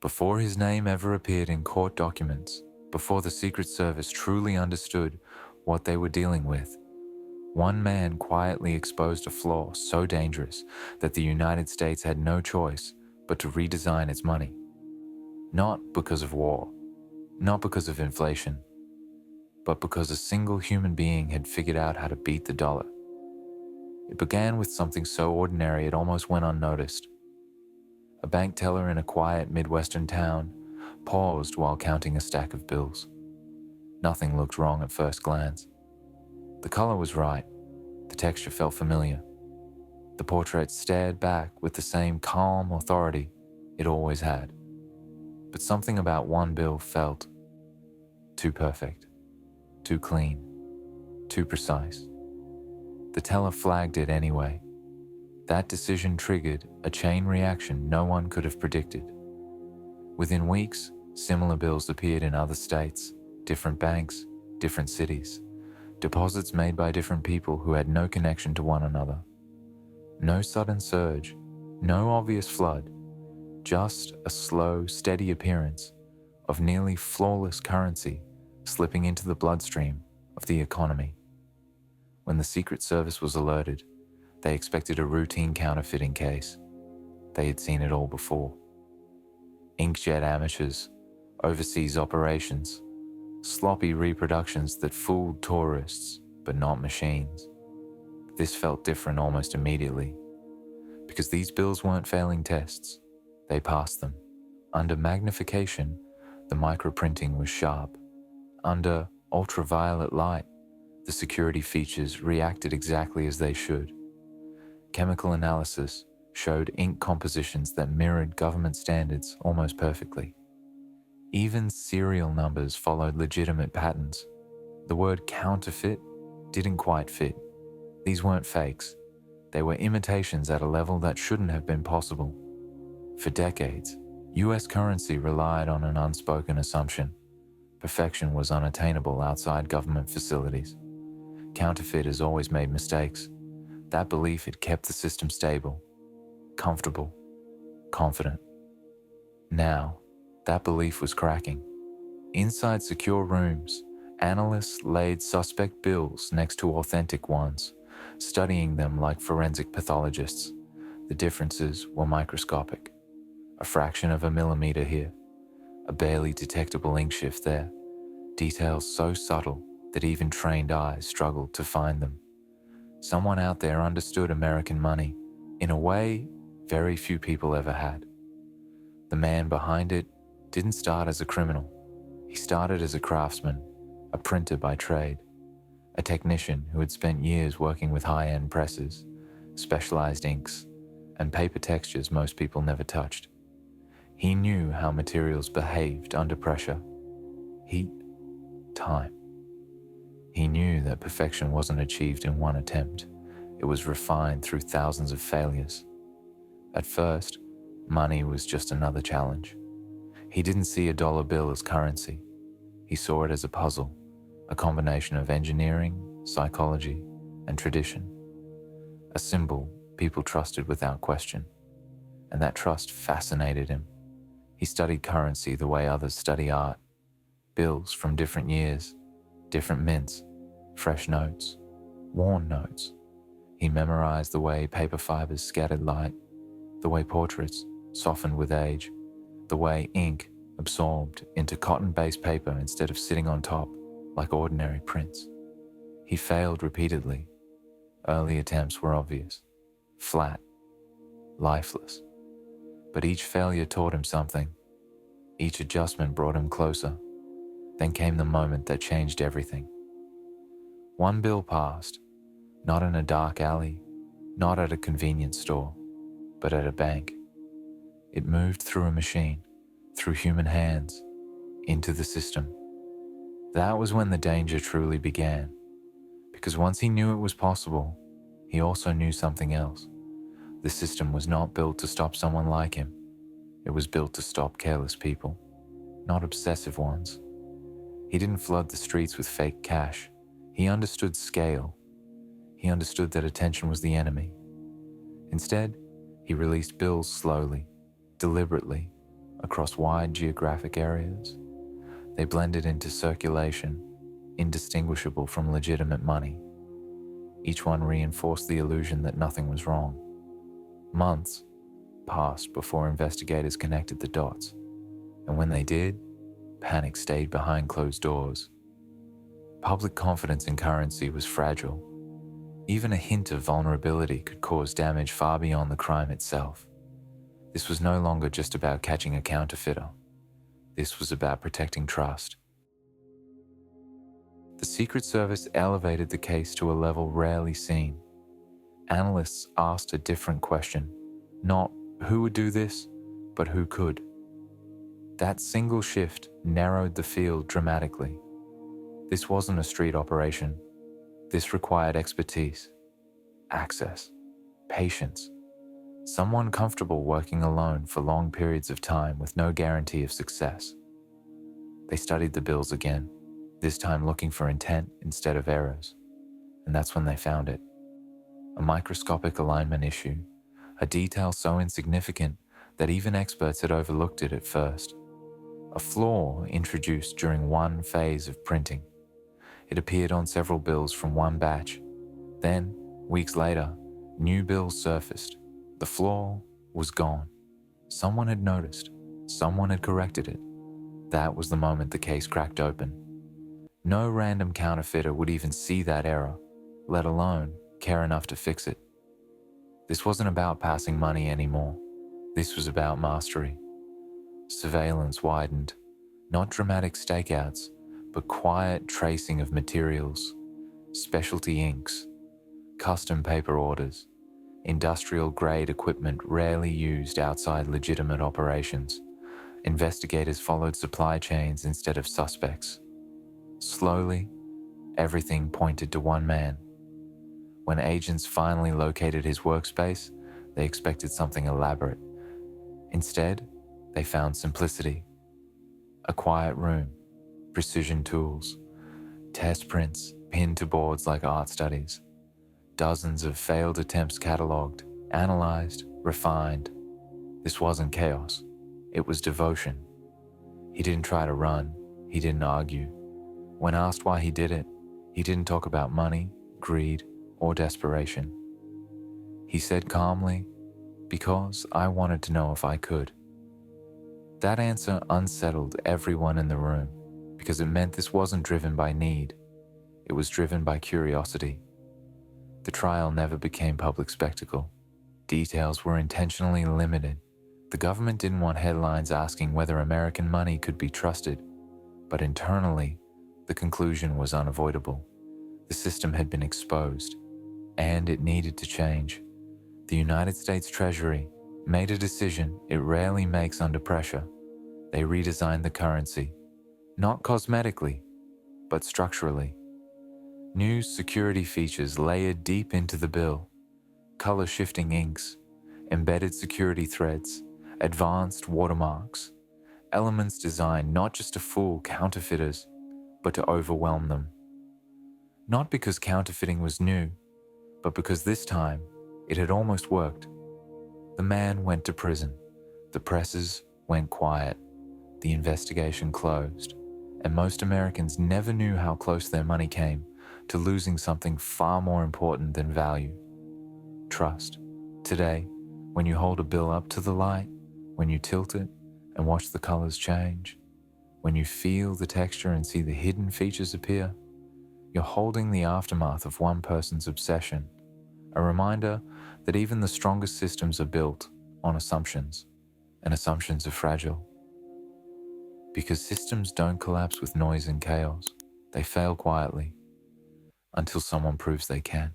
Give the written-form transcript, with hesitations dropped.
Before his name ever appeared in court documents, before the Secret Service truly understood what they were dealing with, one man quietly exposed a flaw so dangerous that the United States had no choice but to redesign its money. Not because of war, not because of inflation, but because a single human being had figured out how to beat the dollar. It began with something so ordinary it almost went unnoticed. A bank teller in a quiet Midwestern town paused while counting a stack of bills. Nothing looked wrong at first glance. The color was right. The texture felt familiar. The portrait stared back with the same calm authority it always had. But something about one bill felt too perfect, too clean, too precise. The teller flagged it anyway. That decision triggered a chain reaction no one could have predicted. Within weeks, similar bills appeared in other states, different banks, different cities, deposits made by different people who had no connection to one another. No sudden surge, no obvious flood, just a slow, steady appearance of nearly flawless currency slipping into the bloodstream of the economy. When the Secret Service was alerted, they expected a routine counterfeiting case. They had seen it all before. Inkjet amateurs, overseas operations, sloppy reproductions that fooled tourists, but not machines. This felt different almost immediately, because these bills weren't failing tests. They passed them. Under magnification, the microprinting was sharp. Under ultraviolet light, the security features reacted exactly as they should. Chemical analysis showed ink compositions that mirrored government standards almost perfectly. Even serial numbers followed legitimate patterns. The word counterfeit didn't quite fit. These weren't fakes. They were imitations at a level that shouldn't have been possible. For decades, US currency relied on an unspoken assumption. Perfection was unattainable outside government facilities. Counterfeiters always made mistakes. That belief had kept the system stable, comfortable, confident. Now, that belief was cracking. Inside secure rooms, analysts laid suspect bills next to authentic ones, studying them like forensic pathologists. The differences were microscopic. A fraction of a millimeter here, a barely detectable ink shift there, details so subtle that even trained eyes struggled to find them. Someone out there understood American money in a way very few people ever had. The man behind it didn't start as a criminal. He started as a craftsman, a printer by trade, a technician who had spent years working with high-end presses, specialized inks, and paper textures most people never touched. He knew how materials behaved under pressure, heat, time. He knew that perfection wasn't achieved in one attempt. It was refined through thousands of failures. At first, money was just another challenge. He didn't see a dollar bill as currency. He saw it as a puzzle, a combination of engineering, psychology, and tradition. A symbol people trusted without question. And that trust fascinated him. He studied currency the way others study art. Bills from different years, different mints, fresh notes, worn notes. He memorized the way paper fibers scattered light, the way portraits softened with age, the way ink absorbed into cotton-based paper instead of sitting on top like ordinary prints. He failed repeatedly. Early attempts were obvious, flat, lifeless. But each failure taught him something. Each adjustment brought him closer. Then came the moment that changed everything. One bill passed, not in a dark alley, not at a convenience store, but at a bank. It moved through a machine, through human hands, into the system. That was when the danger truly began, because once he knew it was possible, he also knew something else. The system was not built to stop someone like him. It was built to stop careless people, not obsessive ones. He didn't flood the streets with fake cash. He understood scale. He understood that attention was the enemy. Instead, he released bills slowly, deliberately, across wide geographic areas. They blended into circulation, indistinguishable from legitimate money. Each one reinforced the illusion that nothing was wrong. Months passed before investigators connected the dots, and when they did, panic stayed behind closed doors. Public confidence in currency was fragile. Even a hint of vulnerability could cause damage far beyond the crime itself. This was no longer just about catching a counterfeiter. This was about protecting trust. The Secret Service elevated the case to a level rarely seen. Analysts asked a different question, not who would do this, but who could. That single shift narrowed the field dramatically. This wasn't a street operation. This required expertise, access, patience, someone comfortable working alone for long periods of time with no guarantee of success. They studied the bills again, this time looking for intent instead of errors. And that's when they found it. A microscopic alignment issue, a detail so insignificant that even experts had overlooked it at first. A flaw introduced during one phase of printing. It appeared on several bills from one batch. Then, weeks later, new bills surfaced. The flaw was gone. Someone had noticed. Someone had corrected it. That was the moment the case cracked open. No random counterfeiter would even see that error, let alone care enough to fix it. This wasn't about passing money anymore. This was about mastery. Surveillance widened, not dramatic stakeouts, but quiet tracing of materials, specialty inks, custom paper orders, industrial-grade equipment rarely used outside legitimate operations. Investigators followed supply chains instead of suspects. Slowly, everything pointed to one man. When agents finally located his workspace, they expected something elaborate. Instead, they found simplicity. A quiet room, precision tools, test prints pinned to boards like art studies, dozens of failed attempts catalogued, analyzed, refined. This wasn't chaos. It was devotion. He didn't try to run. He didn't argue. When asked why he did it, he didn't talk about money, greed, or desperation. He said calmly, "Because I wanted to know if I could." That answer unsettled everyone in the room, because it meant this wasn't driven by need. It was driven by curiosity. The trial never became public spectacle. Details were intentionally limited. The government didn't want headlines asking whether American money could be trusted, but internally, the conclusion was unavoidable. The system had been exposed, and it needed to change. The United States Treasury made a decision it rarely makes under pressure. They redesigned the currency, not cosmetically, but structurally. New security features layered deep into the bill, color-shifting inks, embedded security threads, advanced watermarks, elements designed not just to fool counterfeiters, but to overwhelm them. Not because counterfeiting was new, but because this time it had almost worked. The man went to prison, the presses went quiet, the investigation closed, and most Americans never knew how close their money came to losing something far more important than value: trust. Today, when you hold a bill up to the light, when you tilt it and watch the colors change, when you feel the texture and see the hidden features appear, you're holding the aftermath of one person's obsession, a reminder that even the strongest systems are built on assumptions, and assumptions are fragile. Because systems don't collapse with noise and chaos, they fail quietly until someone proves they can.